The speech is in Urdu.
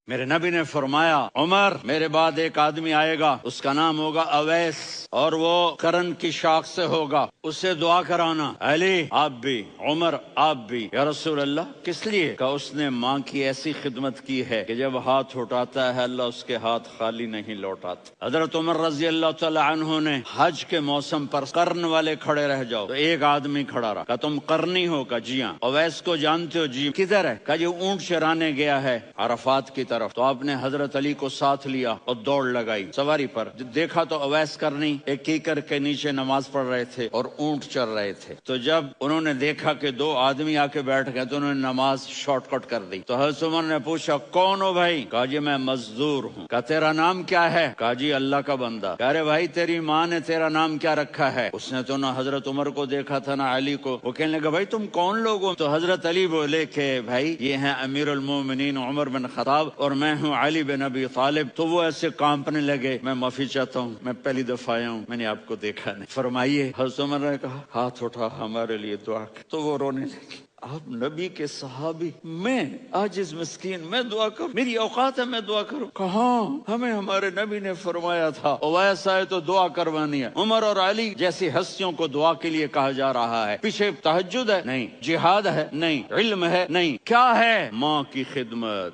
میرے نبی نے فرمایا عمر میرے بعد ایک آدمی آئے گا، اس کا نام ہوگا اویس، اور وہ قرن کی شاخ سے ہوگا، اسے دعا کرانا۔ علی آپ بھی، عمر آپ بھی۔ یا رسول اللہ کس لیے؟ کہ اس نے ماں کی ایسی خدمت کی ہے کہ جب ہاتھ اٹھاتا ہے اللہ اس کے ہاتھ خالی نہیں لوٹاتا۔ حضرت عمر رضی اللہ تعالی عنہ نے حج کے موسم پر قرن والے کھڑے رہ جاؤ تو ایک آدمی کھڑا رہا، کہ تم قرنی ہو؟ کہ جی ہاں۔ اویس کو جانتے ہو؟ جی۔ کدھر ہے؟ کہ یہ اونٹ چرانے گیا ہے عرفات کی طرف۔ تو آپ نے حضرت علی کو ساتھ لیا اور دوڑ لگائی سواری پر۔ دیکھا تو اویس کرنی ایک کیکر کے نیچے نماز پڑھ رہے تھے اور اونٹ چر رہے تھے۔ تو جب انہوں نے دیکھا کہ دو آدمی آ کے بیٹھ گئے تو انہوں نے نماز شارٹ کٹ کر دی۔ تو حضرت عمر نے پوچھا کون ہو بھائی؟ کہا جی میں مزدور ہوں۔ کہا تیرا نام کیا ہے؟ کہا جی اللہ کا بندہ۔ کہا ارے بھائی تیری ماں نے تیرا نام کیا رکھا ہے؟ اس نے تو نہ حضرت عمر کو دیکھا تھا نہ علی کو۔ وہ کہنے لگا بھائی تم کون لوگ ہو؟ تو حضرت علی بولے کہ بھائی یہ ہیں امیر المومنین عمر بن خطاب اور میں ہوں علی بن ابی طالب۔ تو وہ ایسے کانپنے لگے، میں معافی چاہتا ہوں، میں پہلی دفعہ آیا ہوں، میں نے آپ کو دیکھا نہیں۔ فرمائیے حضرت عمر نے کہا ہاتھ اٹھا ہمارے لیے دعا کر۔ تو وہ رونے لگی۔ آپ نبی کے صحابی، میں عاجز مسکین، میں دعا کروں؟ میری اوقات ہے میں دعا کروں؟ کہاں، ہمیں ہمارے نبی نے فرمایا تھا اویس آئے تو دعا کروانی ہے۔ عمر اور علی جیسی ہستیوں کو دعا کے لیے کہا جا رہا ہے۔ پیچھے تہجد ہے؟ نہیں۔ جہاد ہے؟ نہیں۔ علم ہے؟ نہیں۔ کیا ہے؟ ماں کی خدمت۔